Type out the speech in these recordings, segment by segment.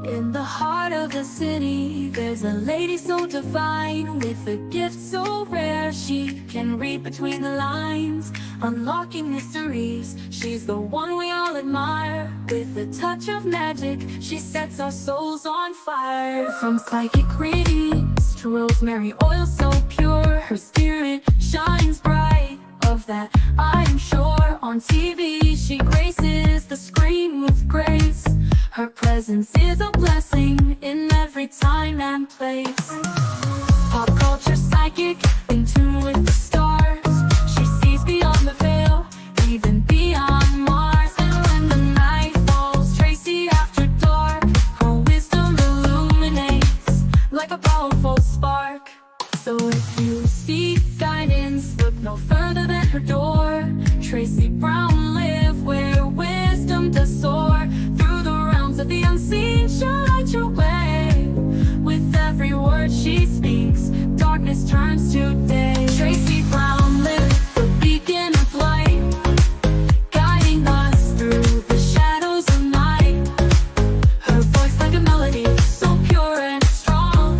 In the heart of the city, there's a lady so divine, with a gift so rare she can read between the lines, unlocking mysteries. She's the one we all admire. With a touch of magic, she sets our souls on fire. From psychic readings to rosemary oil so pure, her spirit shines bright. Of that I am sure. On TV she graces the screen with grace. Her presence is a blessing in every time and place. Pop culture psychic, in tune with the stars. She sees beyond the veil, even beyond Mars. And when the night falls, Tracy after dark, her wisdom illuminates like a powerful spark. So if you seek guidance, look no further than her door. Tracy Brown live where wisdom does soar. Through the realms of the unseen, she'll light your way. With every word she speaks, darkness turns to day. Tracy Brown live, the beacon of light, guiding us through the shadows of night. Her voice like a melody, so pure and strong.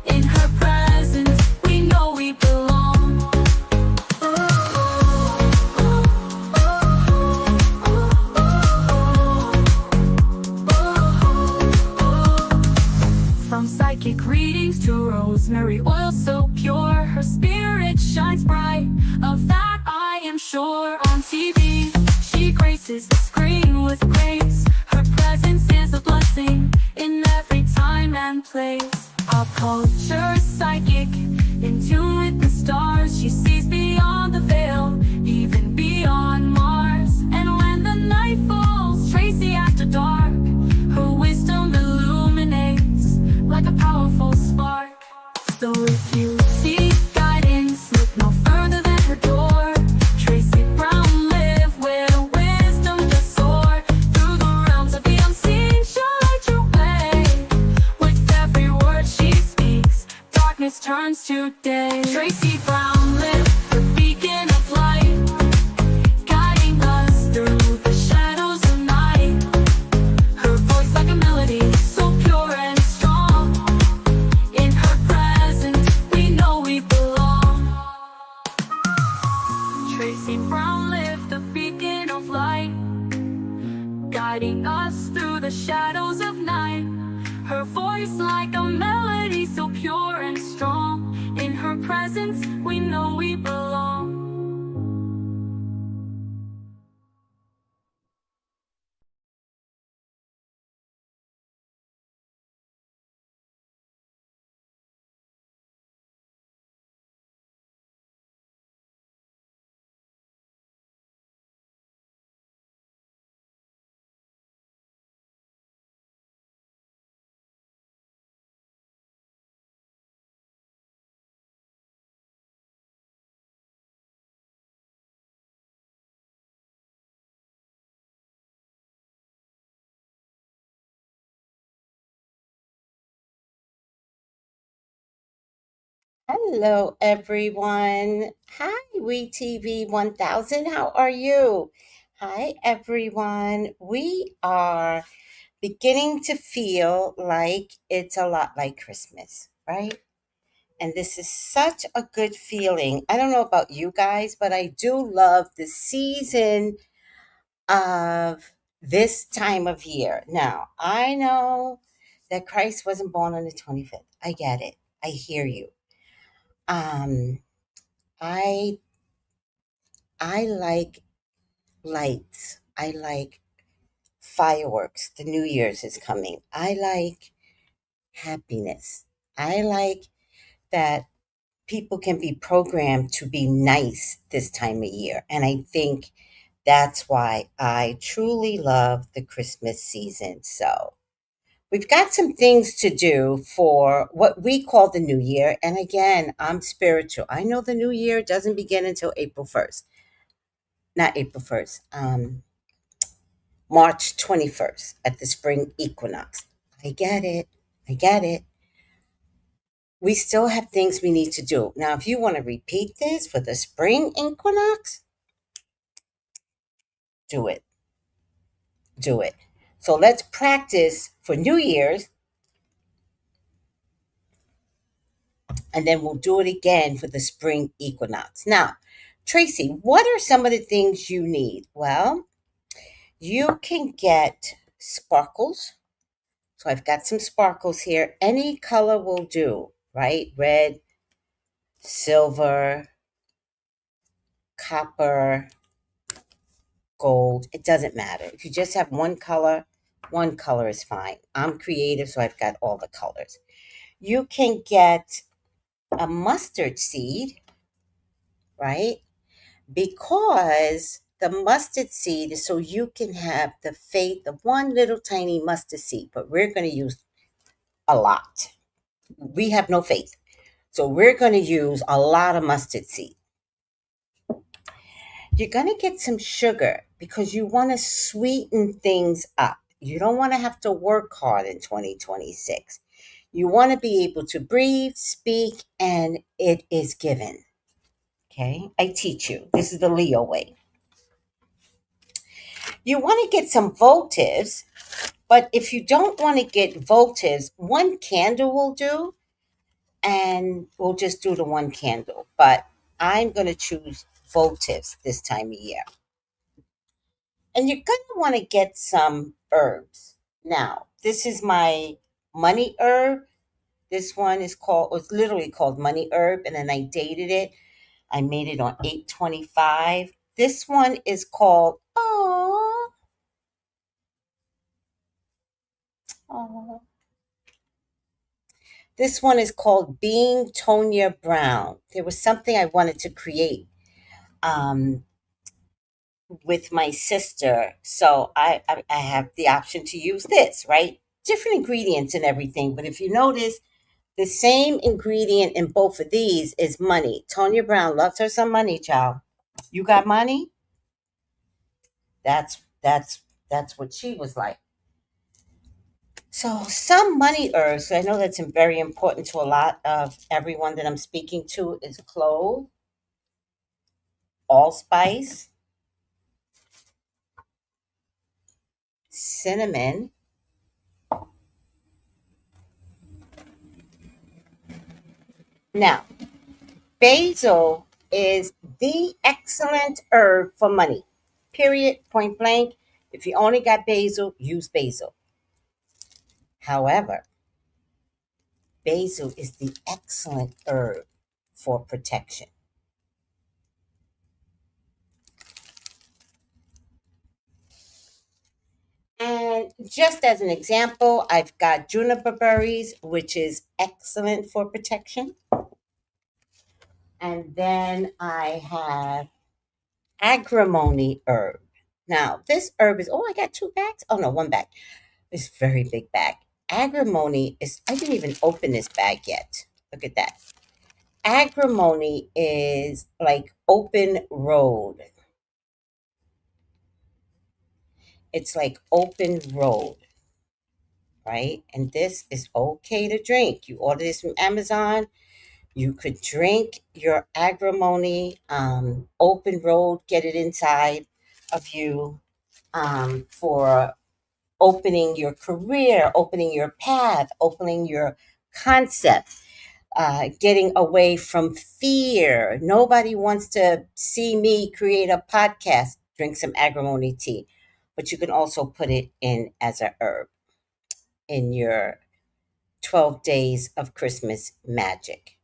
In her presence, we know we belong. From psychic readings to rosemary oil so pure, her spirit shines bright. Of that I am sure. On TV, she graces the screen with grace. Her presence is a blessing in every time and place. Pop culture psychic, in tune with the stars. She sees beyond the veil, even beyond Mars. And when the night falls, Tracy after dark, her wisdom illuminates like a powerful spark. So if you seek guidance, look no further than her door. Tracy Brown live where wisdom does soar. Through the realms of the unseen, she'll light your way. With every word she speaks, darkness turns to day. Tracy Brown live, the beacon of light, guiding us through the shadows of night. Her voice like a melody, so pure and strong. In her presence, we know we belong. Tracy Brown live, the beacon of light, guiding us through the shadows of night. Her voice like a melody, so pure and strong. In her presence, we know we belong. Hello, everyone. Hi, WeTV 1000. How are you? Hi, everyone. We are beginning to feel like it's a lot like Christmas, right? And this is such a good feeling. I don't know about you guys, but I do love the season of this time of year. Now, I know that Christ wasn't born on the 25th. I get it. I hear you. Um, I I like lights. I like fireworks. The New Year's is coming. I like happiness. I like that people can be programmed to be nice this time of year. And I think that's why I truly love the Christmas season. So we've got some things to do for what we call the new year. And again, I'm spiritual. I know the new year doesn't begin until April 1st. Not April 1st. March 21st at the spring equinox. I get it. I get it. we still have things we need to do. Now, if you want to repeat this for the spring equinox, do it. Do it. So let's practice for New Year's, and then we'll do it again for the spring equinox. Now, Tracy, what are some of the things you need? Well, you can get sparkles. So I've got some sparkles here. Any color will do, right? Red, silver, copper, gold. It doesn't matter. If you just have one color is fine. I'm creative, so I've got all the colors. You can get a mustard seed, right? Because the mustard seed is so you can have the faith of one little tiny mustard seed, but we're going to use a lot. We have no faith. So we're going to use a lot of mustard seed. You're going to get some sugar because you want to sweeten things up. You don't want to have to work hard in 2026. You want to be able to breathe, speak, and it is given. Okay? I teach you. This is the Leo way. You want to get some votives, but if you don't want to get votives, one candle will do, and we'll just do the one candle. But I'm going to choose votives this time of year. And you're going to want to get some herbs. Now, this is my money herb. This one is called, was literally called money herb, and then I dated it. I made it on 8/25. This one is called, oh, this one is called Being Tonya Brown. There was something I wanted to create um, with my sister. So I have the option to use this, right? Different ingredients and everything. But if you notice, the same ingredient in both of these is money. Tonya Brown loves her some money, child. You got money? That's what she was like. So some money herbs, I know that's very important to a lot of everyone that I'm speaking to, is clove, allspice, cinnamon. Now, basil is the excellent herb for money. Period, point blank. If you only got basil, use basil. However, basil is the excellent herb for protection. And just as an example, I've got juniper berries, which is excellent for protection. And then I have agrimony herb. Now, this herb is, oh, I got two bags. Oh, no, one bag. It's a very big bag. Agrimony is, I didn't even open this bag yet. Look at that. Agrimony is like open road. It's like open road, right? And this is okay to drink. You order this from Amazon. You could drink your agrimony, open road, get it inside of you for opening your career, opening your path, opening your concept, getting away from fear. Nobody wants to see me create a podcast, drink some agrimony tea, but you can also put it in as a herb in your 12 days of Christmas magic.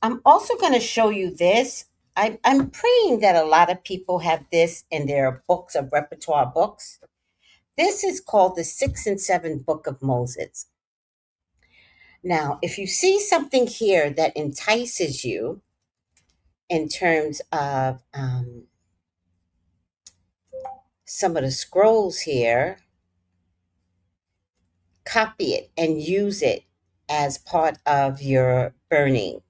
I'm also going to show you this. I'm praying that a lot of people have this in their books of repertoire books. This is called the 6 and 7 Book of Moses. Now, if you see something here that entices you in terms of some of the scrolls here, copy it and use it as part of your burning.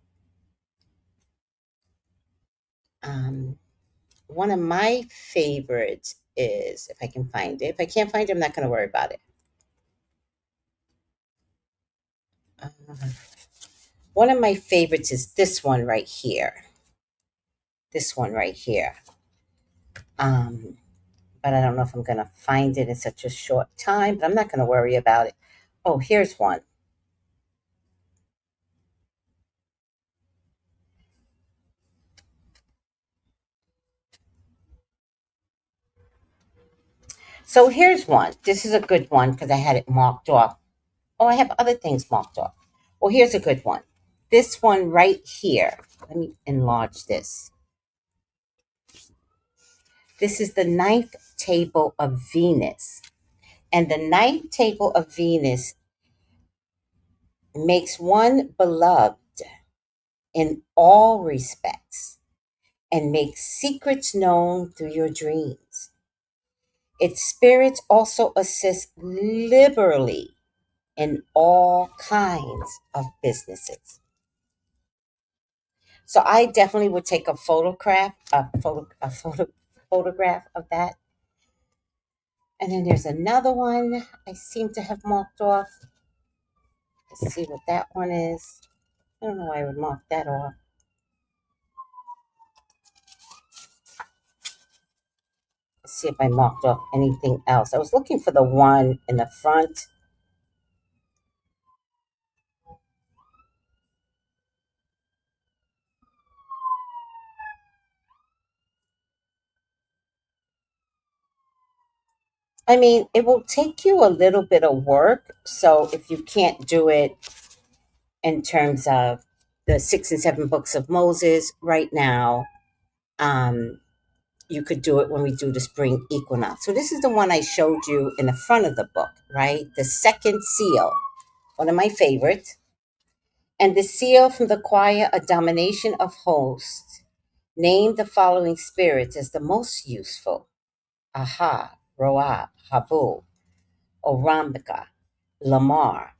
One of my favorites is, if I can find it. If I can't find it, I'm not going to worry about it. Uh, one of my favorites is this one right here. This one right here. Um, but I don't know if I'm going to find it in such a short time, but I'm not going to worry about it. Oh, here's one. So here's one. This is a good one because I had it marked off. Oh, I have other things marked off. Well, here's a good one. This one right here. Let me enlarge this. This is the ninth table of Venus. And the ninth table of Venus makes one beloved in all respects and makes secrets known through your dreams. Its spirits also assist liberally in all kinds of businesses. So I definitely would take a photograph of that. And then there's another one I seem to have marked off. Let's see what that one is. I don't know why I would mark that off. Let's see if I marked off anything else. I was looking for the one in the front. I mean, it will take you a little bit of work. So if you can't do it in terms of the 6 and 7 books of Moses right now, um, you could do it when we do the spring equinox. So this is the one I showed you in the front of the book, right? The second seal, one of my favorites. And the seal from the choir, a domination of hosts, named the following spirits as the most useful: Aha, Roab, Habul, Orambika, Lamar,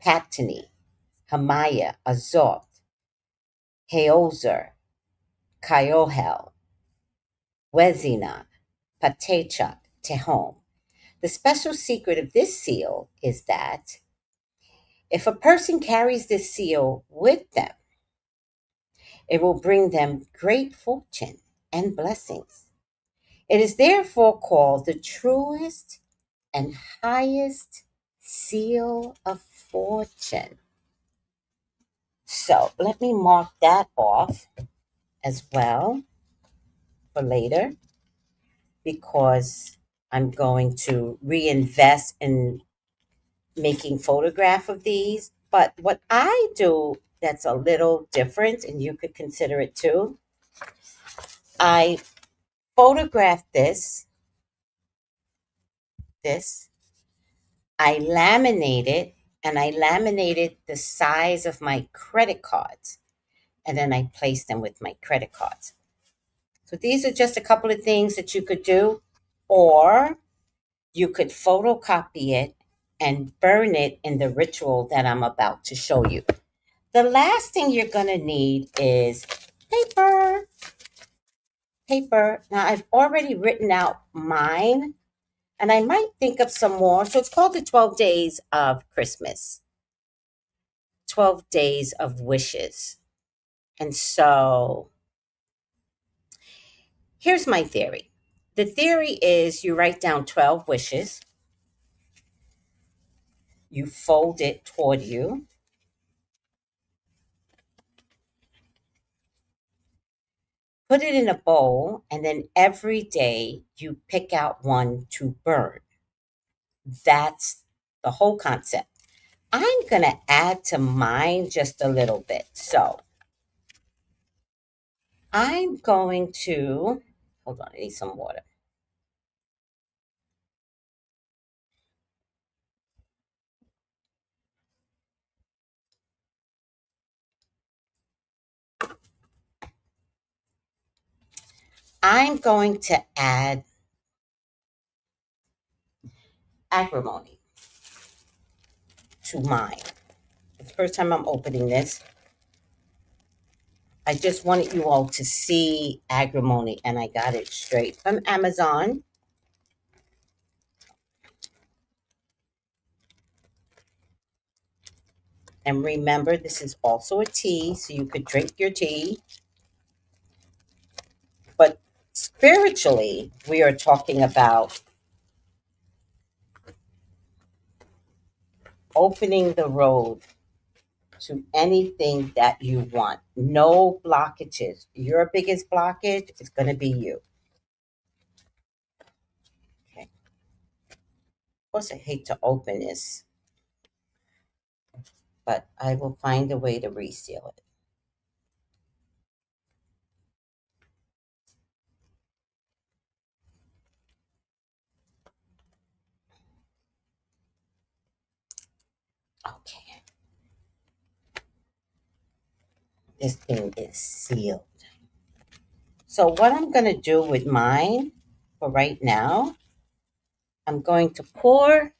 Patani, Hamaya, Azot, Heozer, Kiohel, Wezina, Patechak, Tehom. The special secret of this seal is that if a person carries this seal with them, it will bring them great fortune and blessings. It is therefore called the truest and highest seal of fortune. So let me mark that off as well for later because I'm going to reinvest in making photograph of these. But what I do that's a little different, and you could consider it too, I photograph this, I laminate it, and I laminated the size of my credit cards, and then I place them with my credit cards. So these are just a couple of things that you could do, or you could photocopy it and burn it in the ritual that I'm about to show you. The last thing you're going to need is paper. Paper. Now, I've already written out mine, and I might think of some more. So it's called the 12 Days of Christmas, 12 Days of Wishes. And so here's my theory. The theory is you write down 12 wishes, you fold it toward you, put it in a bowl, and then every day you pick out one to burn. That's the whole concept. I'm going to add to mine just a little bit. So I'm going to, hold on, I need some water. I'm going to add acrimony to mine. It's the first time I'm opening this. I just wanted you all to see agrimony, and I got it straight from Amazon. And remember, this is also a tea, so you could drink your tea. But spiritually, we are talking about opening the road to anything that you want. No blockages. Your biggest blockage is going to be you. Okay. Of course, I hate to open this, but I will find a way to reseal it. Okay. This thing is sealed. So, what I'm going to do with mine for right now, I'm going to pour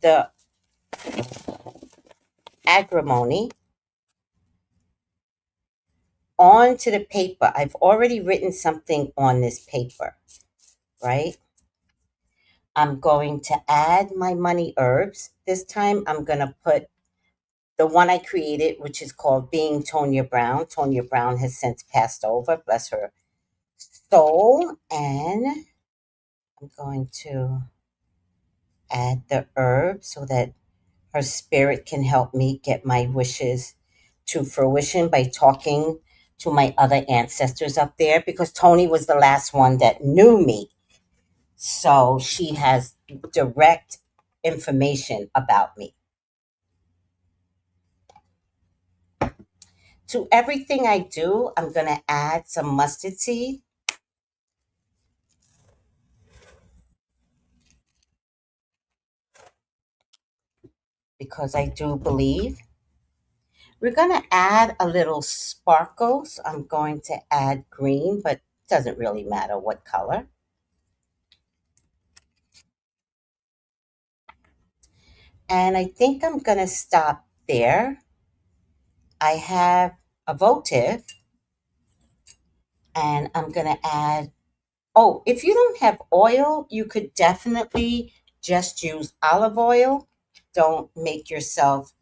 the agrimony onto the paper. I've already written something on this paper, right? I'm going to add my money herbs. This time I'm going to put the one I created, which is called Being Tonya Brown. Tonya Brown has since passed over, bless her soul. And I'm going to add the herb so that her spirit can help me get my wishes to fruition by talking to my other ancestors up there, because Tony was the last one that knew me. So she has direct information about me. To everything I do, I'm going to add some mustard seed, because I do believe. We're going to add a little sparkle. So I'm going to add green, but it doesn't really matter what color. And I think I'm going to stop there. I have a votive, and I'm going to add. Oh, if you don't have oil, you could definitely just use olive oil. Don't make yourself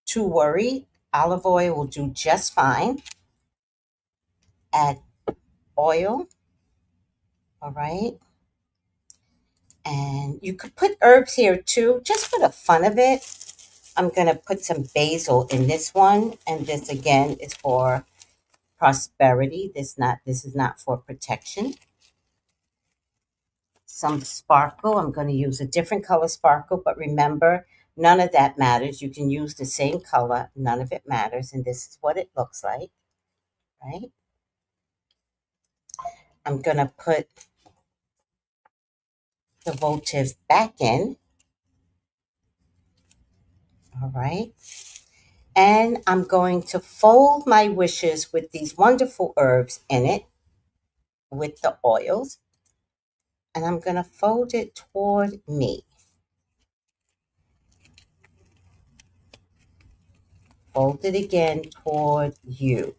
too worried. Olive oil will do just fine. Add oil, all right? And you could put herbs here too, just for the fun of it. I'm going to put some basil in this one, and this again is for prosperity. This is not for protection. Some sparkle. I'm going to use a different color sparkle, but remember, none of that matters. You can use the same color. None of it matters, and this is what it looks like, right? I'm going to put the votive back in, all right? And I'm going to fold my wishes with these wonderful herbs in it, with the oils, and I'm going to fold it toward me. Fold it again toward you.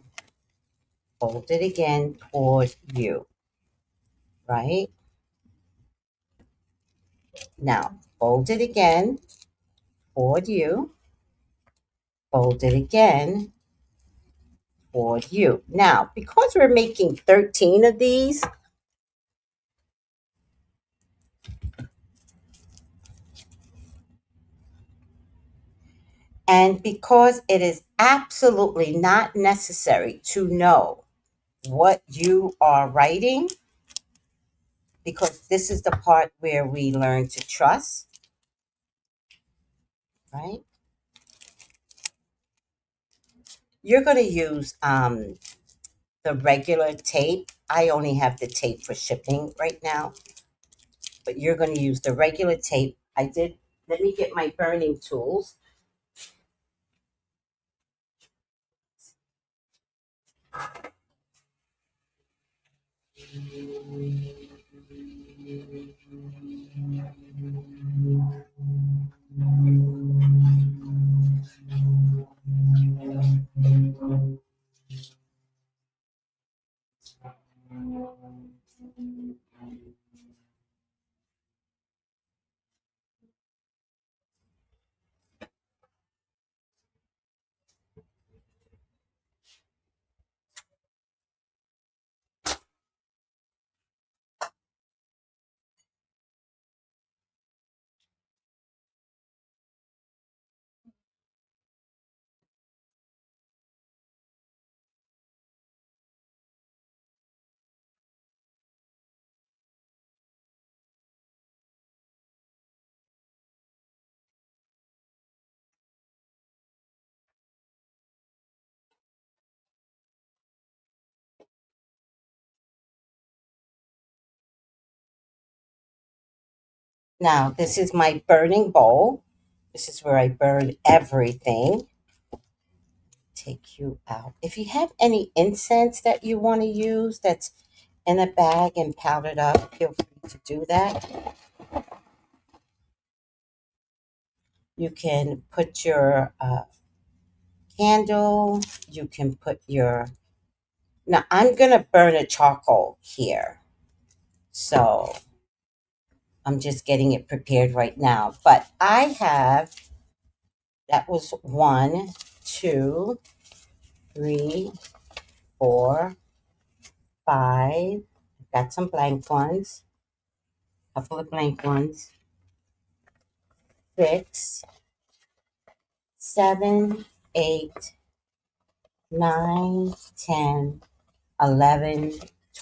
Fold it again toward you, right? Now, fold it again toward you. Fold it again toward you. Now, because we're making 13 of these, and because it is absolutely not necessary to know what you are writing, because this is the part where we learn to trust, right? You're going to use the regular tape. I only have the tape for shipping right now, but you're going to use the regular tape. Let me get my burning tools. Now, this is my burning bowl. This is where I burn everything. Take you out. If you have any incense that you want to use that's in a bag and powdered up, feel free to do that. You can put your candle. You can put your. Now, I'm going to burn a charcoal here. So I'm just getting it prepared right now. But I have, that was one, two, three, four, five. Got some blank ones, couple of blank ones, six, seven, eight, nine, 10, 11,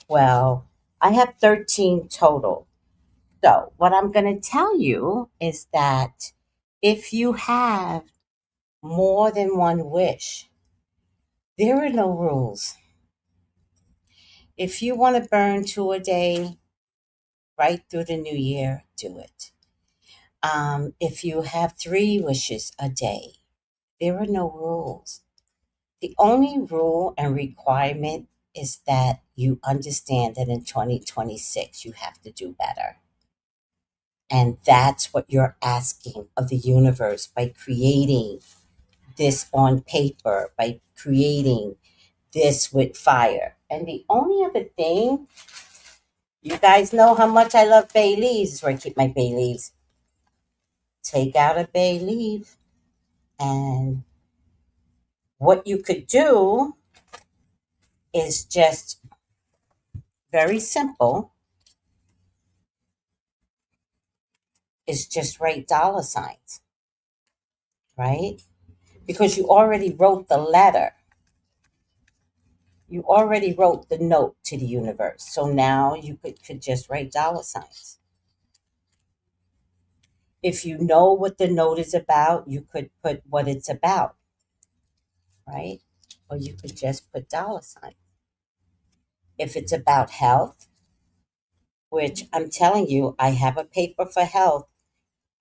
12. I have 13 total. So, what I'm going to tell you is that if you have more than one wish, there are no rules. If you want to burn two a day right through the new year, do it. If you have three wishes a day, there are no rules. The only rule and requirement is that you understand that in 2026 you have to do better. And that's what you're asking of the universe by creating this on paper, by creating this with fire. And the only other thing, you guys know how much I love bay leaves. This is where I keep my bay leaves. Take out a bay leaf, and what you could do is just very simple, is just write dollar signs, right? Because you already wrote the letter. You already wrote the note to the universe. So now you could just write dollar signs. If you know what the note is about, you could put what it's about, right? Or you could just put dollar signs. If it's about health, which I'm telling you, I have a paper for health.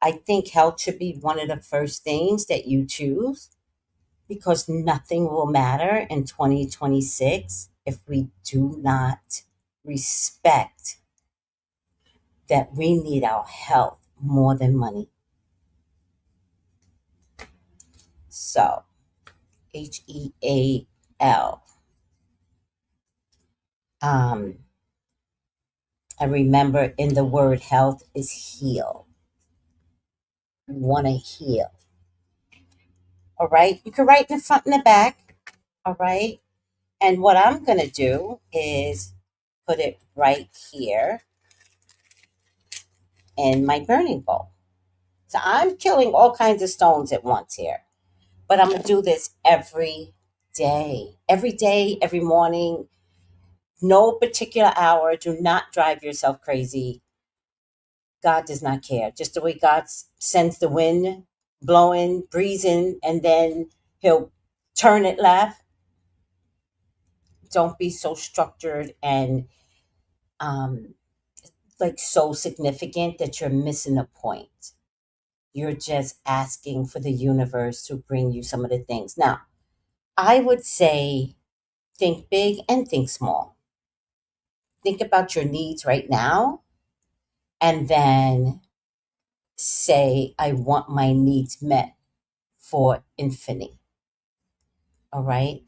I think health should be one of the first things that you choose because nothing will matter in 2026 if we do not respect that we need our health more than money. So, HEAL. Um, I remember in the word health is heal. You want to heal. All right. You can write in the front and the back. All right. And what I'm going to do is put it right here in my burning bowl. So I'm killing all kinds of stones at once here. But I'm going to do this every day. Every day, every morning, no particular hour. Do not drive yourself crazy. God does not care. Just the way God sends the wind blowing, breezing, and then he'll turn it left. Don't be so structured and um, like so significant that you're missing a point. You're just asking for the universe to bring you some of the things. Now, I would say think big and think small. Think about your needs right now and then say, I want my needs met for infinity. All right.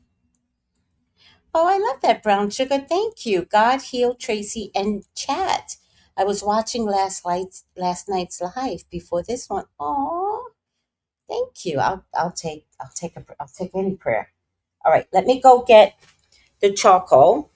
Oh, I love that brown sugar. Thank you. God heal Tracy and chat. I was watching last night's live before this one. Oh, thank you. I'll take any prayer. All right, let me go get the charcoal.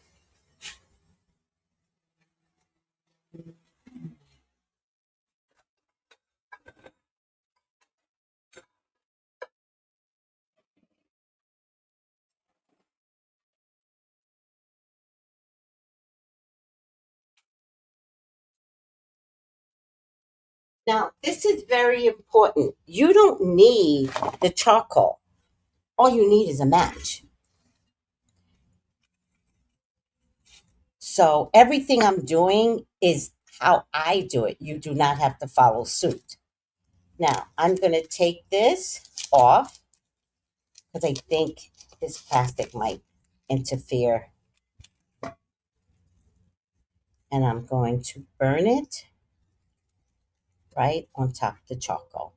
Now, this is very important. You don't need the charcoal. All you need is a match. So everything I'm doing is how I do it. You do not have to follow suit. Now, I'm going to take this off because I think this plastic might interfere. And I'm going to burn it right on top of the charcoal.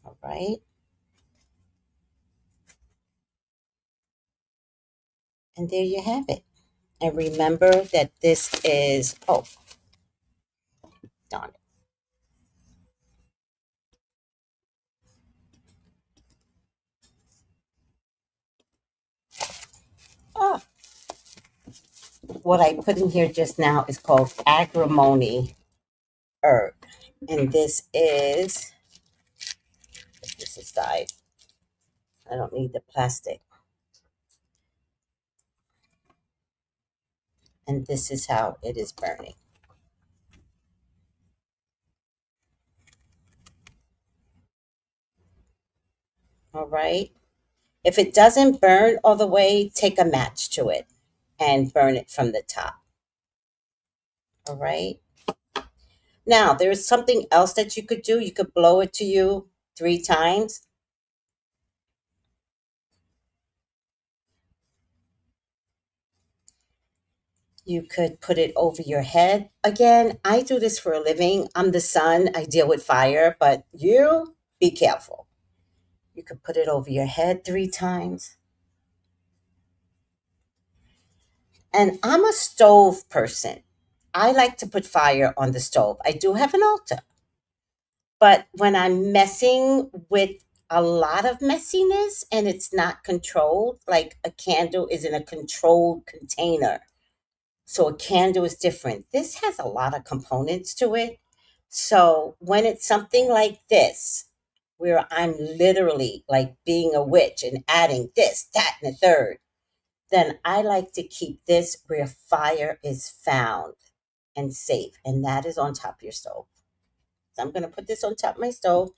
All right. And there you have it. And remember that this is, oh, darn it. Oh, what I put in here just now is called agrimony herb. And this is dyed. I don't need the plastic. And this is how it is burning. All right. If it doesn't burn all the way, take a match to it and burn it from the top. All right. Now, there's something else that you could do. You could blow it to you 3 times. You could put it over your head. Again, I do this for a living. I'm the sun. I deal with fire, but you be careful. You could put it over your head 3 times. And I'm a stove person. I like to put fire on the stove. I do have an altar. But when I'm messing with a lot of messiness and it's not controlled, like a candle is in a controlled container. So a candle is different. This has a lot of components to it. So when it's something like this, where I'm literally like being a witch and adding this, that, and the third, then I like to keep this where fire is found and safe. And that is on top of your stove. So I'm gonna put this on top of my stove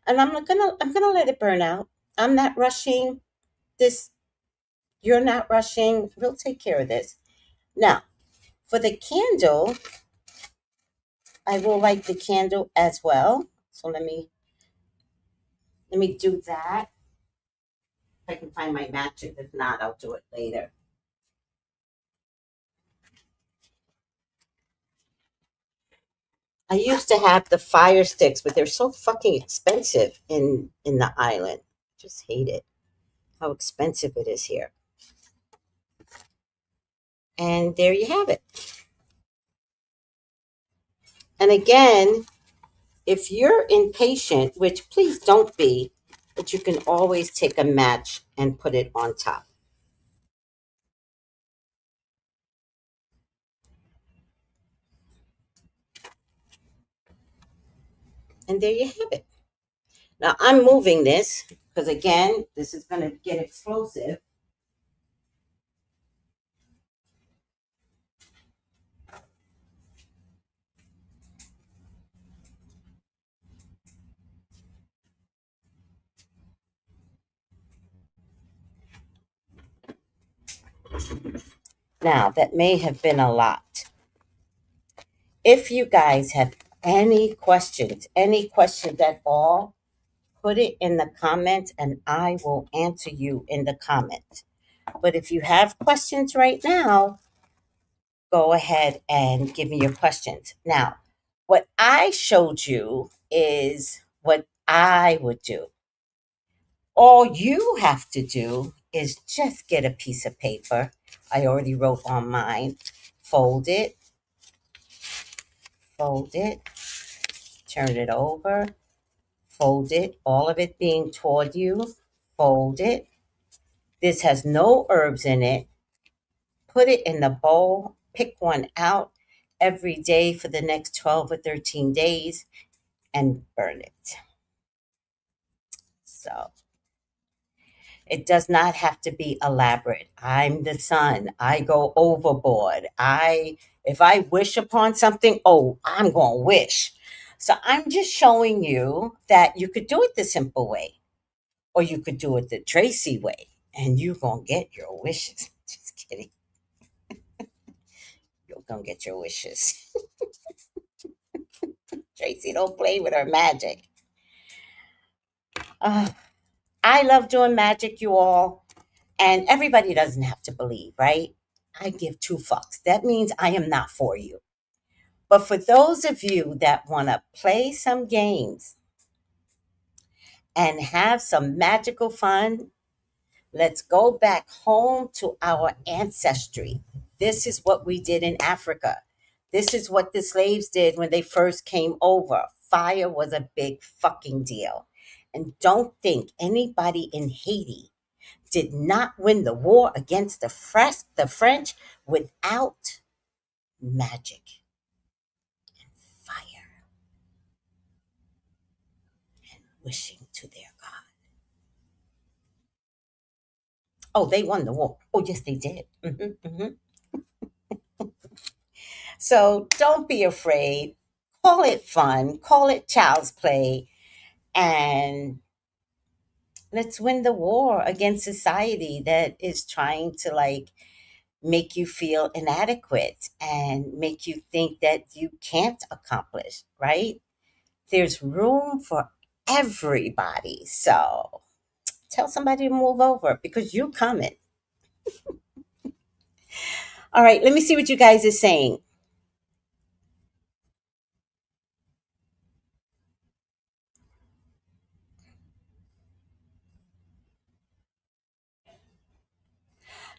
and I'm gonna let it burn out. I'm not rushing this. You're not rushing. We'll take care of this. Now, for the candle, I will light the candle as well. So let me do that. If I can find my matches. If not, I'll do it later. I used to have the fire sticks, but they're so fucking expensive in the island. I just hate it. How expensive it is here. And there you have it. And again, if you're impatient, which please don't be, but you can always take a match and put it on top. And there you have it. Now I'm moving this because again, this is going to get explosive. Now, that may have been a lot. If you guys have any questions at all, put it in the comments and I will answer you in the comments. But if you have questions right now, go ahead and give me your questions. Now, what I showed you is what I would do. All you have to do is just get a piece of paper. I already wrote on mine. Fold it, fold it, turn it over, fold it, all of it being toward you, fold it. This has no herbs in it. Put it in the bowl, pick one out every day for the next 12 or 13 days and burn it. So it does not have to be elaborate. I'm the sun. I go overboard. If I wish upon something, oh, I'm going to wish. So I'm just showing you that you could do it the simple way, or you could do it the Tracy way, and you're going to get your wishes. Just kidding. You're gonna get your wishes. Tracy, don't play with her magic. Uh, I love doing magic, you all. And everybody doesn't have to believe, right? I give two fucks. That means I am not for you. But for those of you that want to play some games and have some magical fun, let's go back home to our ancestry. This is what we did in Africa. This is what the slaves did when they first came over. Fire was a big fucking deal. And don't think anybody in Haiti did not win the war against the French without magic, fire, wishing to their God. Oh, they won the war. Oh, yes, they did. So don't be afraid. Call it fun, call it child's play, and let's win the war against society that is trying to make you feel inadequate and make you think that you can't accomplish, right? There's room for everybody. So tell somebody to move over because you're coming. All right, let me see what you guys are saying.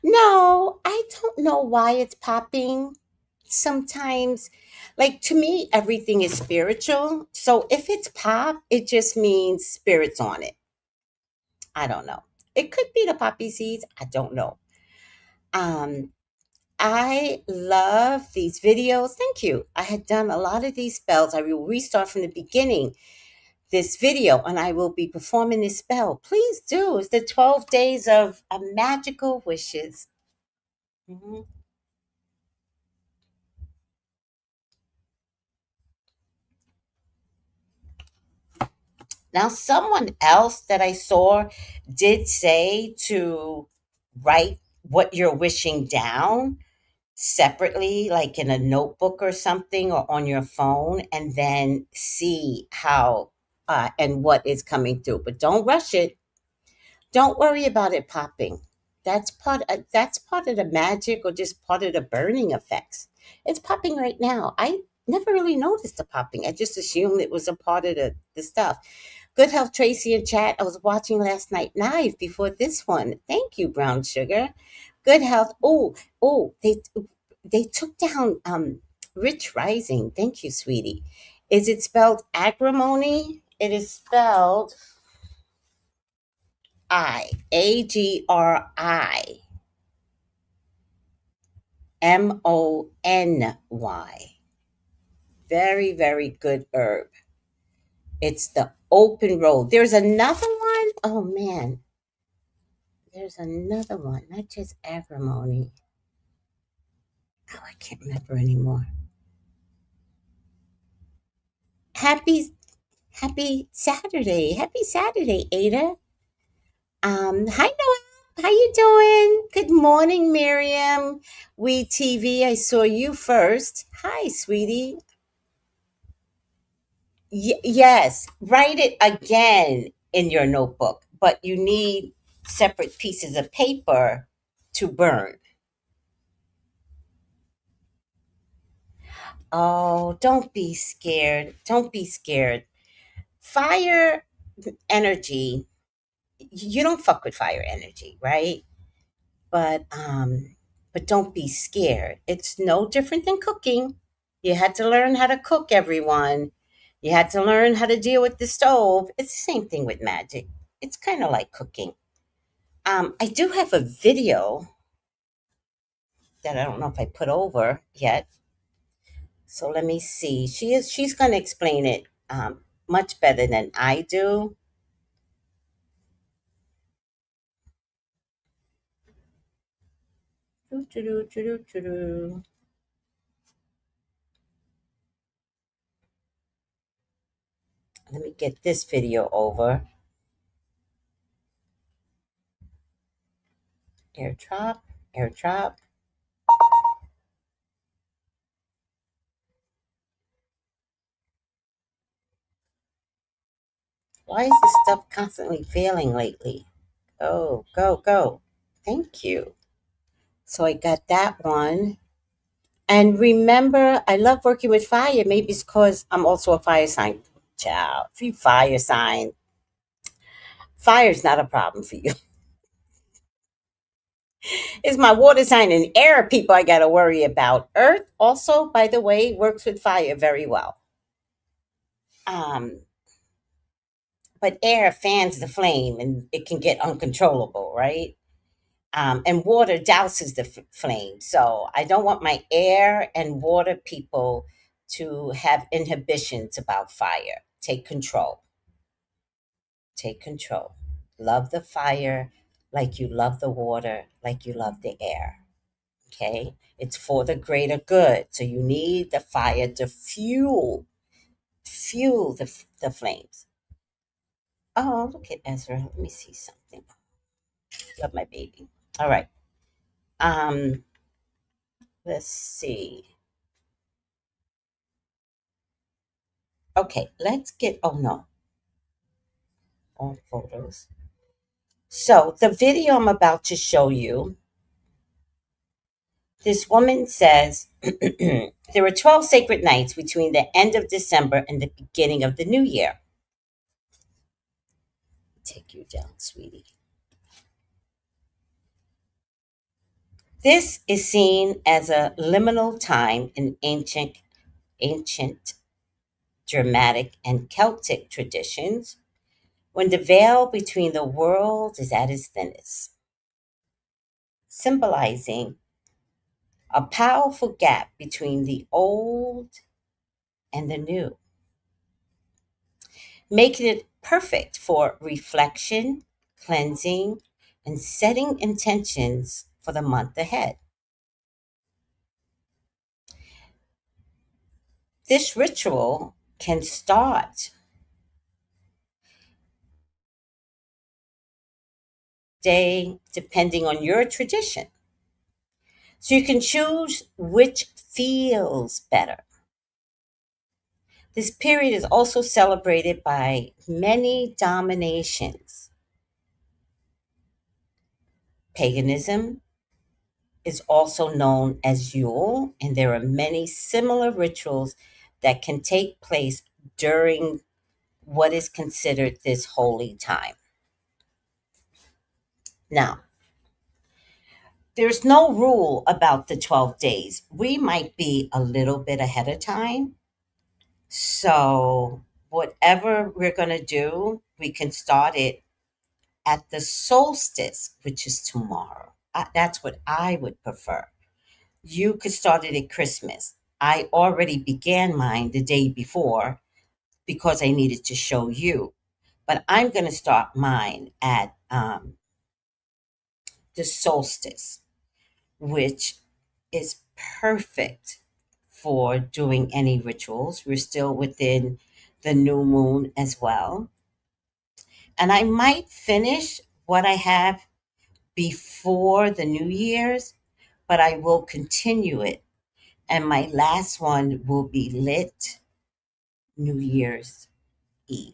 No, I don't know why it's popping. Sometimes, like to me, everything is spiritual. So if it's pop, it just means spirits on it. I don't know. It could be the poppy seeds. I don't know. Um, I love these videos. Thank you. I had done a lot of these spells. I will restart from the beginning this video and I will be performing this spell. Please do. It's the 12 days of magical wishes. Mhm. Now, someone else that I saw did say to write what you're wishing down separately, like in a notebook or something, or on your phone, and then see how and what is coming through. But don't rush it. Don't worry about it popping. That's part of the magic, or just part of the burning effects. It's popping right now. I never really noticed the popping. I just assumed it was a part of the stuff. Good health, Tracy in chat. I was watching last night live before this one. Thank you, Brown Sugar. Good health. Oh, they took down Rich Rising. Thank you, sweetie. Is it spelled agrimony? It is spelled Agrony. Very, very good herb. It's the open road. There's another one. Oh man, there's another one. Not just agrimony. Oh, I can't remember anymore. Happy Happy Saturday. Happy Saturday, Ada. Hi Noel. How you doing? Good morning, Miriam. We TV. I saw you first. Hi, sweetie. Yes, write it again in your notebook, but you need separate pieces of paper to burn. Oh, don't be scared. Don't be scared. Fire energy, you don't fuck with fire energy, right? But don't be scared. It's no different than cooking. You had to learn how to cook, everyone. You had to learn how to deal with the stove. It's the same thing with magic. It's kind of like cooking. I do have a video that I don't know if I put over yet. So let me see. She's going to explain it much better than I do. Doo-doo-doo-doo-doo-doo. Let me get this video over. Airdrop, airdrop. Why is this stuff constantly failing lately? Go, go, go. Thank you. So I got that one. And remember, I love working with fire. Maybe it's because I'm also a fire sign. Child, if you fire sign, fire's not a problem for you. It's my water sign and air people I got to worry about. Earth also, by the way, works with fire very well. Um, but air fans the flame and it can get uncontrollable, right? And water douses the flame. So I don't want my air and water people to have inhibitions about fire. Take control. Take control. Love the fire like you love the water, like you love the air. Okay? It's for the greater good. So you need the fire to fuel the flames. Oh, look at Ezra. Let me see something. Love my baby. All right. Um, let's see. Okay, let's get, oh no, all photos. So the video I'm about to show you, this woman says there were 12 sacred nights between the end of December and the beginning of the new year. Take you down, sweetie. This is seen as a liminal time in ancient Germanic and Celtic traditions when the veil between the worlds is at its thinnest, symbolizing a powerful gap between the old and the new, making it perfect for reflection, cleansing, and setting intentions for the month ahead. This ritual can start day depending on your tradition. So you can choose which feels better. This period is also celebrated by many dominations. Paganism is also known as Yule, and there are many similar rituals that can take place during what is considered this holy time. Now, there's no rule about the 12 days. We might be a little bit ahead of time. So, whatever we're going to do, we can start it at the solstice, which is tomorrow. That's what I would prefer. You could start it at Christmas. I already began mine the day before because I needed to show you. But I'm going to start mine at the solstice, which is perfect for doing any rituals. We're still within the new moon as well. And I might finish what I have before the New Year's, but I will continue it. And my last one will be lit New Year's Eve.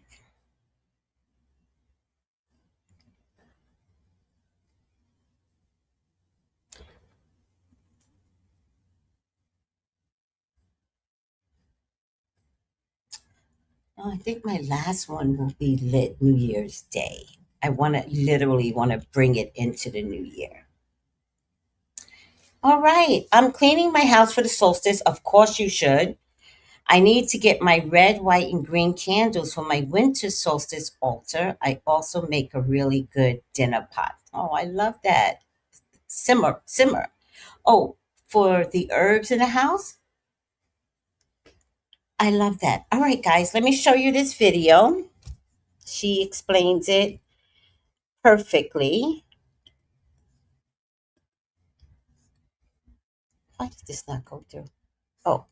Oh, I think my last one will be lit New Year's Day. I want to literally want to bring it into the new year. All right, I'm cleaning my house for the solstice. Of course, you should. I need to get my red, white, and green candles for my winter solstice altar. I also make a really good dinner pot. Oh, I love that. Simmer, simmer. Oh, for the herbs in the house, I love that. All right, guys, let me show you this video. She explains it perfectly. Why did this not go through? Oh,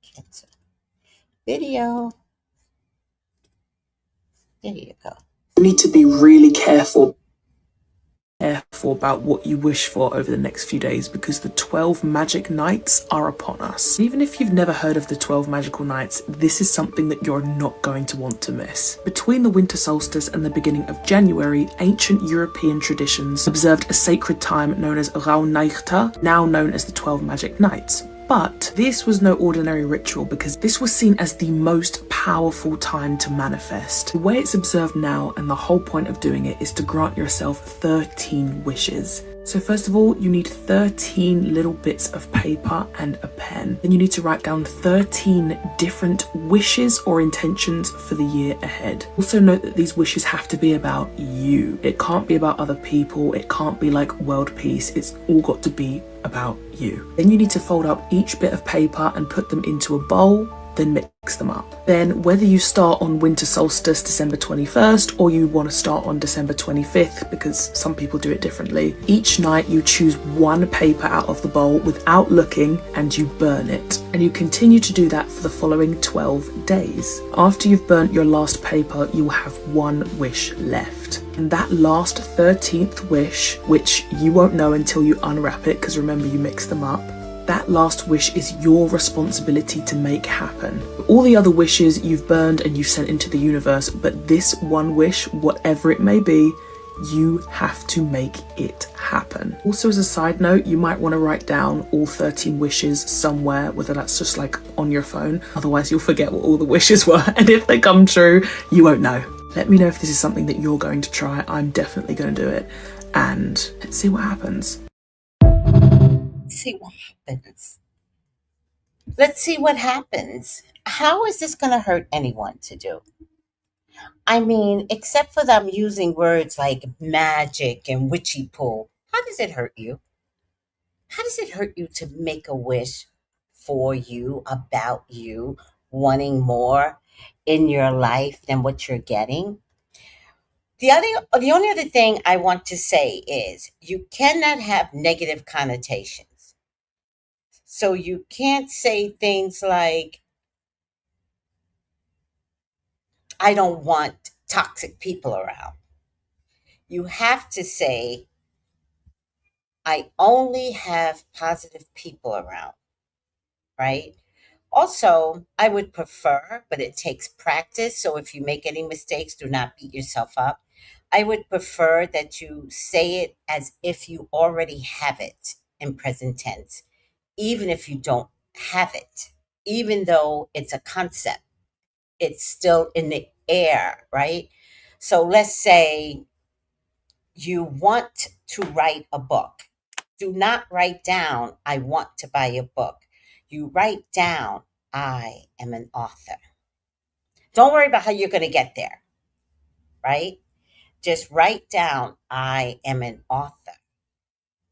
cancel video. There you go. You need to be really careful. careful about what you wish for over the next few days because the 12 magic nights are upon us. Even if you've never heard of the 12 magical nights, this is something that you're not going to want to miss. Between the winter solstice and the beginning of January, ancient European traditions observed a sacred time known as Rauhnächte, now known as the 12 magic nights. But this was no ordinary ritual because this was seen as the most powerful time to manifest. The way it's observed now, and the whole point of doing it, is to grant yourself 13 wishes. So first of all, you need 13 little bits of paper and a pen. Then you need to write down 13 different wishes or intentions for the year ahead. Also note that these wishes have to be about you. It can't be about other people. It can't be like world peace. It's all got to be about you. Then you need to fold up each bit of paper and put them into a bowl, then mix them up. Then whether you start on winter solstice December 21st or you want to start on December 25th, because some people do it differently, each night you choose one paper out of the bowl without looking and you burn it. And you continue to do that for the following 12 days. After you've burnt your last paper, you will have one wish left. And that last 13th wish, which you won't know until you unwrap it, because remember you mix them up, that last wish is your responsibility to make happen. All the other wishes you've burned and you've sent into the universe, but this one wish, whatever it may be, you have to make it happen. Also, as a side note, you might want to write down all 13 wishes somewhere, whether that's just like on your phone, otherwise you'll forget what all the wishes were, and if they come true, you won't know. Let me know if this is something that you're going to try. I'm definitely going to do it, and let's see what happens. See what happens. Let's see what happens. How is this going to hurt anyone to do? I mean, except for them using words like magic and witchy pool, how does it hurt you? How does it hurt you to make a wish for you, about you, wanting more in your life than what you're getting? The only other thing I want to say is you cannot have negative connotations. So you can't say things like, I don't want toxic people around. You have to say, I only have positive people around, right? Also, I would prefer, but it takes practice. So if you make any mistakes, do not beat yourself up. I would prefer that you say it as if you already have it in present tense, even if you don't have it, even though it's a concept, it's still in the air, right? So let's say you want to write a book. Do not write down, I want to buy a book. You write down, I am an author. Don't worry about how you're going to get there, right? Just write down, I am an author.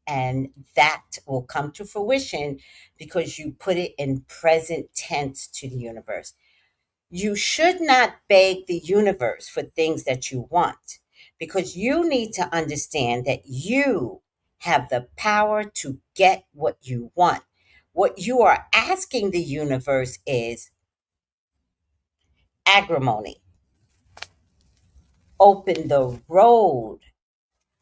And that will come to fruition because you put it in present tense to the universe. You should not beg the universe for things that you want because you need to understand that you have the power to get what you want. What you are asking the universe is agrimony. Open the road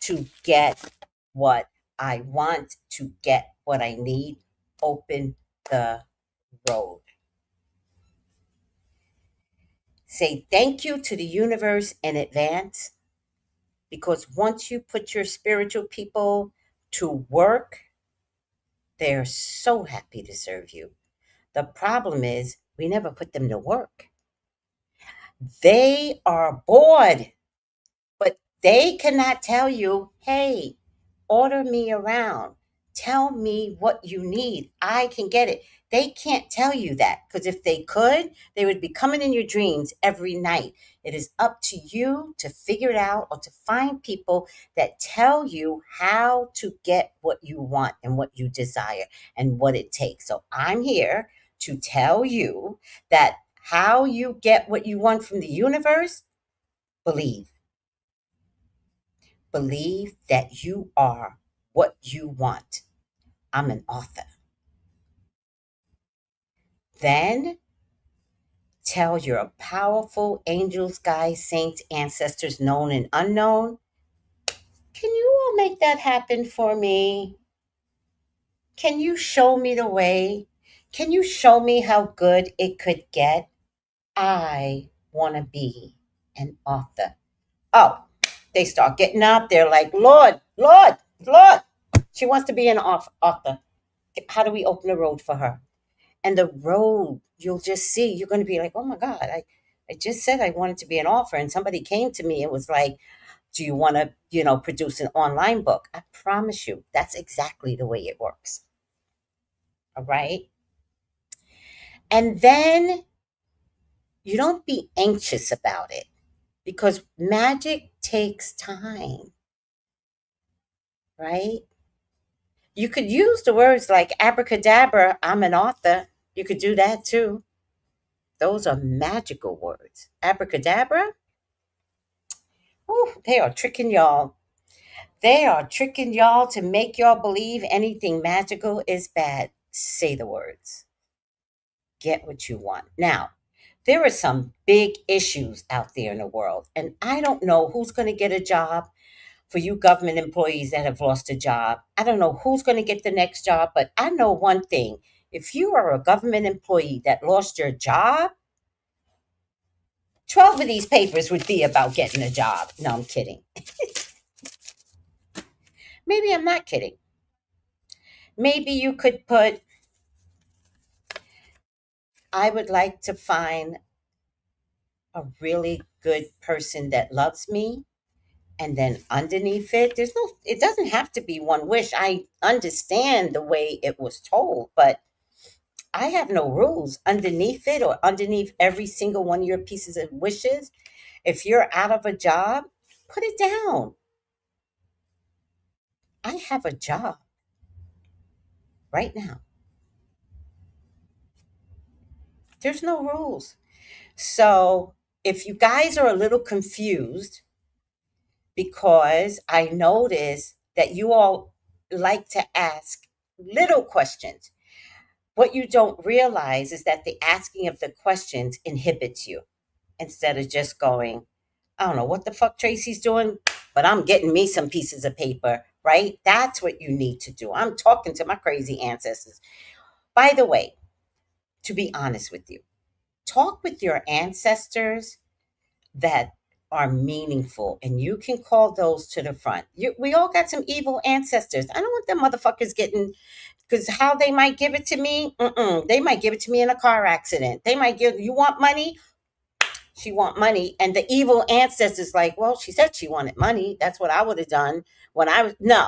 to get what I want, to get what I need. Open the road. Say thank you to the universe in advance because once you put your spiritual people to work, they're so happy to serve you. The problem is we never put them to work. They are bored, but they cannot tell you, hey, order me around. Tell me what you need. I can get it. They can't tell you that because if they could, they would be coming in your dreams every night. It is up to you to figure it out or to find people that tell you how to get what you want and what you desire and what it takes. So I'm here to tell you that how you get what you want from the universe, believe. Believe that you are what you want. I'm an author. Then tell your powerful angels, guides, saints, ancestors, known and unknown, can you all make that happen for me? Can you show me the way? Can you show me how good it could get? I want to be an author. Oh, they start getting up. They're like, Lord, Lord, Lord. She wants to be an author. How do we open the road for her? And the road, you'll just see, you're going to be like, oh my God, I just said I wanted to be an author. And somebody came to me and was like, do you want to, produce an online book? I promise you, that's exactly the way it works. All right. And then you don't be anxious about it because magic takes time, right? You could use the words like abracadabra, I'm an author. You could do that too. Those are magical words. Abracadabra, ooh, they are tricking y'all. They are tricking y'all to make y'all believe anything magical is bad. Say the words. Get what you want. Now, there are some big issues out there in the world, and I don't know who's going to get a job for you government employees that have lost a job. I don't know who's going to get the next job, but I know one thing. If you are a government employee that lost your job, 12 of these papers would be about getting a job. No, I'm kidding. Maybe I'm not kidding. Maybe you could put, I would like to find a really good person that loves me. And then underneath it, it doesn't have to be one wish. I understand the way it was told, but I have no rules underneath it or underneath every single one of your pieces of wishes. If you're out of a job, put it down. I have a job right now. There's no rules. So if you guys are a little confused, because I notice that you all like to ask little questions, what you don't realize is that the asking of the questions inhibits you instead of just going, I don't know what the fuck Tracy's doing, but I'm getting me some pieces of paper, right? That's what you need to do. I'm talking to my crazy ancestors. By the way, to be honest with you, talk with your ancestors that are meaningful, and you can call those to the front. We all got some evil ancestors. I don't want them motherfuckers getting, because how they might give it to me, they might give it to me in a car accident. They might give, you want money? She want money. And the evil ancestors like, well, she said she wanted money. That's what I would have done when I was, no.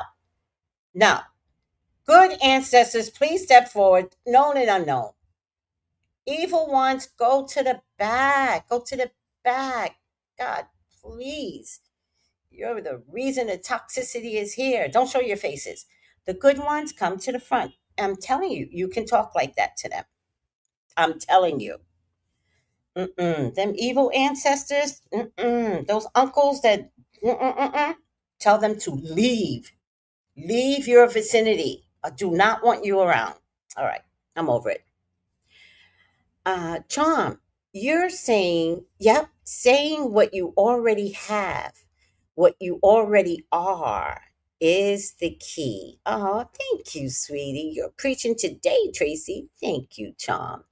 Good ancestors, please step forward, known and unknown. Evil ones, go to the back. Go to the back. God, please. You're the reason the toxicity is here. Don't show your faces. The good ones come to the front. I'm telling you, you can talk like that to them. I'm telling you. Them evil ancestors, those uncles that, tell them to leave. Leave your vicinity. I do not want you around. All right, I'm over it. Charm, you're saying, yep, saying what you already have, what you already are is the key. Oh, thank you, sweetie. You're preaching today, Tracy. Thank you, Charm.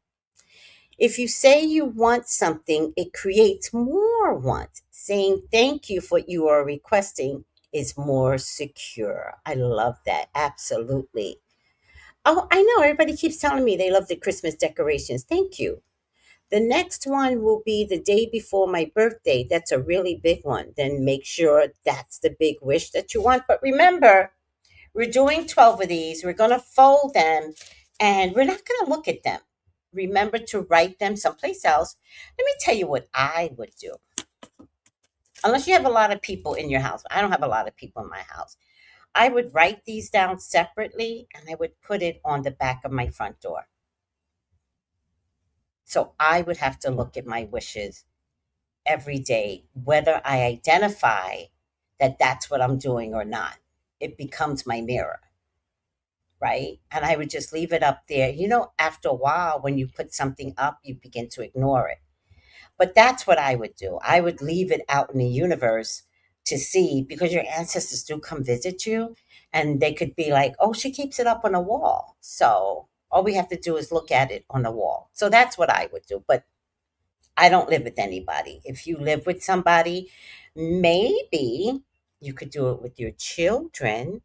If you say you want something, it creates more want. Saying thank you for what you are requesting is more secure. I love that. Absolutely. Oh, I know. Everybody keeps telling me they love the Christmas decorations. Thank you. The next one will be the day before my birthday. That's a really big one. Then make sure that's the big wish that you want. But remember, we're doing 12 of these. We're going to fold them and we're not going to look at them. Remember to write them someplace else. Let me tell you what I would do. Unless you have a lot of people in your house. I don't have a lot of people in my house. I would write these down separately and I would put it on the back of my front door. So I would have to look at my wishes every day, whether I identify that that's what I'm doing or not. It becomes my mirror, right? And I would just leave it up there. After a while, when you put something up, you begin to ignore it. But that's what I would do. I would leave it out in the universe to see, because your ancestors do come visit you, and they could be like, oh, she keeps it up on the wall. So all we have to do is look at it on the wall. So that's what I would do. But I don't live with anybody. If you live with somebody, maybe you could do it with your children.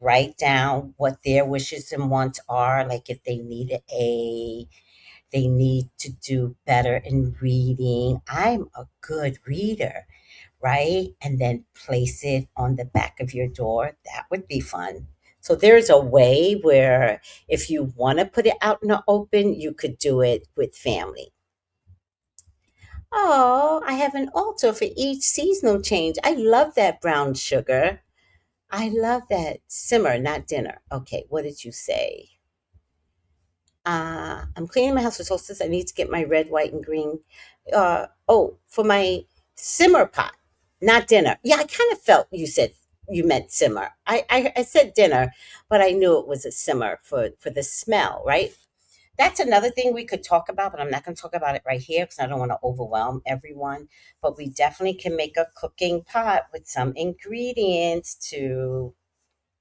Write down what their wishes and wants are, like if they need an A, they need to do better in reading. I'm a good reader, right? And then place it on the back of your door. That would be fun. So there's a way where if you want to put it out in the open, you could do it with family. Oh, I have an altar for each seasonal change. I love that, brown sugar. I love that. Simmer, not dinner. Okay, what did you say? I'm cleaning my house for solstice. I need to get my red, white, and green. For my simmer pot, not dinner. Yeah, I kind of felt you said you meant simmer. I said dinner, but I knew it was a simmer for the smell, right? That's another thing we could talk about, but I'm not going to talk about it right here because I don't want to overwhelm everyone. But we definitely can make a cooking pot with some ingredients to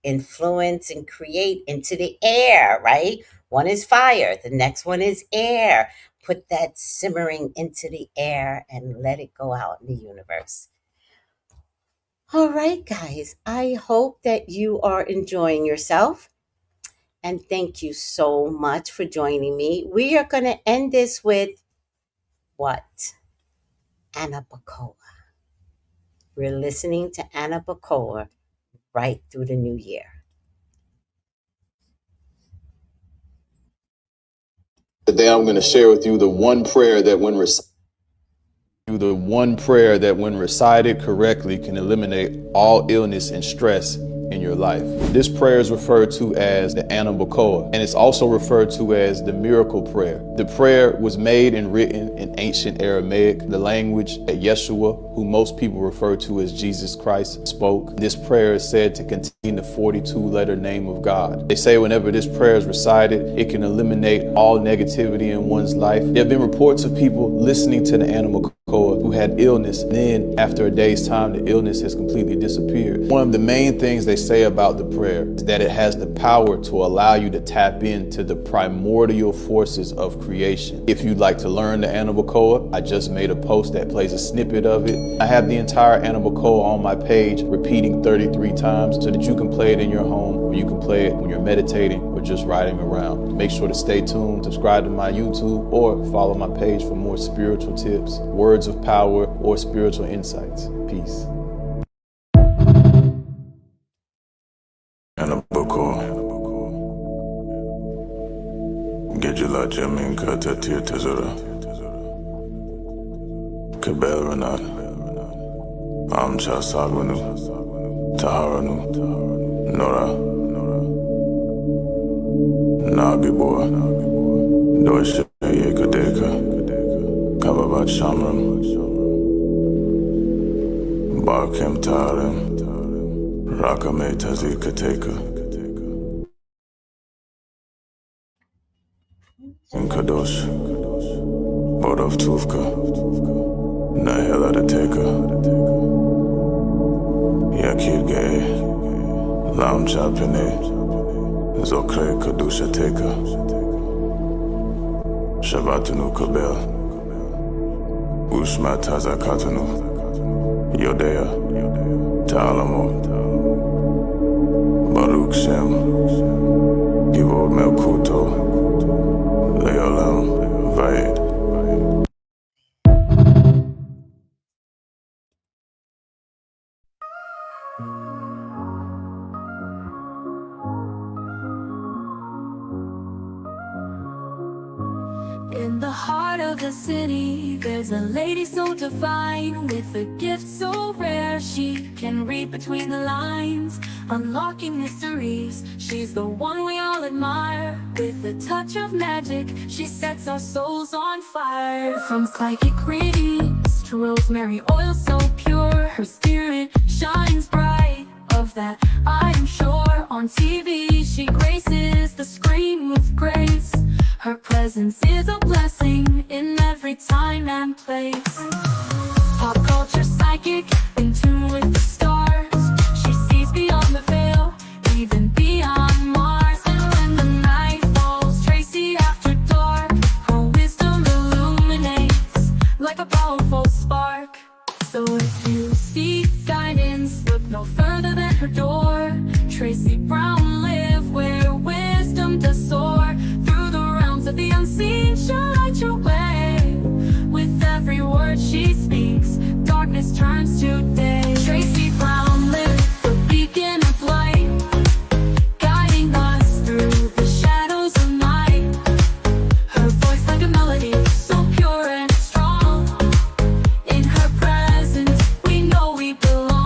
influence and create into the air, right? One is fire, the next one is air. Put that simmering into the air and let it go out in the universe. All right, guys, I hope that you are enjoying yourself. And thank you so much for joining me. We are going to end this with what? Anna Bacoa. We're listening to Anna Bacoa right through the new year. Today I'm going to share with you the one prayer that when recited correctly can eliminate all illness and stress in your life. This prayer is referred to as the Anna Bacoa, and it's also referred to as the miracle prayer. The prayer was made and written in ancient Aramaic, the language that Yeshua, who most people refer to as Jesus Christ, spoke. This prayer is said to contain the 42-letter name of God. They say whenever this prayer is recited, it can eliminate all negativity in one's life. There have been reports of people listening to the Anna Bacoa who had illness, and then after a day's time, the illness has completely disappeared. One of the main things they say about the prayer is that it has the power to allow you to tap into the primordial forces of creation. If you'd like to learn the Anna Bacoa, I just made a post that plays a snippet of it. I have the entire Anna Bacoa on my page repeating 33 times so that you can play it in your home, or you can play it when you're meditating or just riding around. Make sure to stay tuned, subscribe to my YouTube, or follow my page for more spiritual tips, words of power, or spiritual insights. Peace. Anna Bacoa. Geceler cemin katatir tezora. Kebel Renal. Amcha Sagunu. Taharanu. Nora. Nagibor. Doisha Yekadeka. Kababat Shamram. Barkem Tarem. Rakame Tazikateka. In Kadosh. Bodov Tuvka. Nahela de Teka. Yakir Gay. Lam Chapene. Zokre Kadusha Teka. Shavatanu Kabel. Ushma Tazakatanu. Yodea. Ta'alamo. Baruch Shem. Givor Melkuto. Leolam. Vaed. In the heart of the city, there's a lady so divine, with a gift so rare she can read between the lines, unlocking mysteries. She's the one we all admire. With a touch of magic, she sets our souls on fire. From psychic readings to rosemary oil so pure, her spirit shines bright. Of that I'm sure. On TV she graces the screen with grace. Her presence is a blessing in every time and place. Pop culture psychic, in tune with the stars. Tracy Brown live where wisdom does soar. Through the realms of the unseen, she'll light your way. With every word she speaks, darkness turns to day. Tracy Brown live, the beacon of light, guiding us through the shadows of night. Her voice like a melody, so pure and strong. In her presence, we know we belong.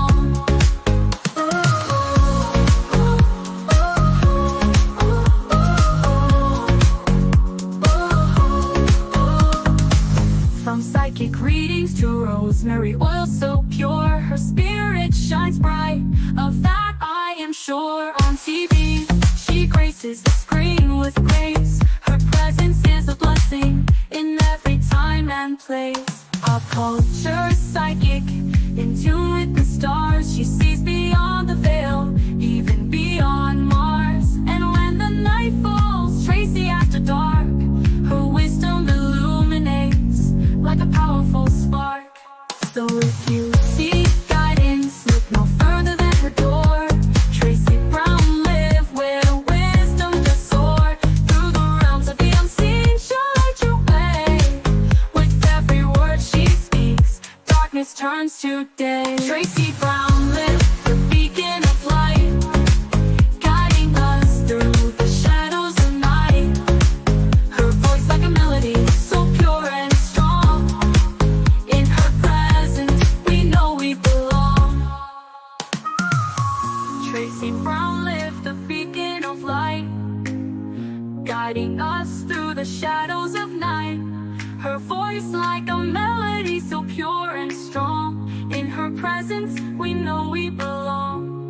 From psychic readings to rosemary oil so pure, her spirit shines bright, of that I am sure. On TV, she graces the screen with grace. Her presence is a blessing in every time and place. Pop culture psychic, in tune with the stars. She sees beyond the veil, even beyond Mars. And when the night falls, Tracy after dark, her wisdom illuminates like a powerful spark. So if you seek guidance, look no further than her door. Tracy Brown live where wisdom does soar. Through the realms of the unseen, she'll light your way. With every word she speaks, darkness turns to day. Tracy Brown live, the beacon of light, guiding us through the shadows of night. Her voice like a melody, so pure and strong. In her presence, we know we belong. Tracy Brown live, the beacon of light, guiding us through the shadows of night. Her voice like a melody, so pure and strong. In her presence, we know we belong.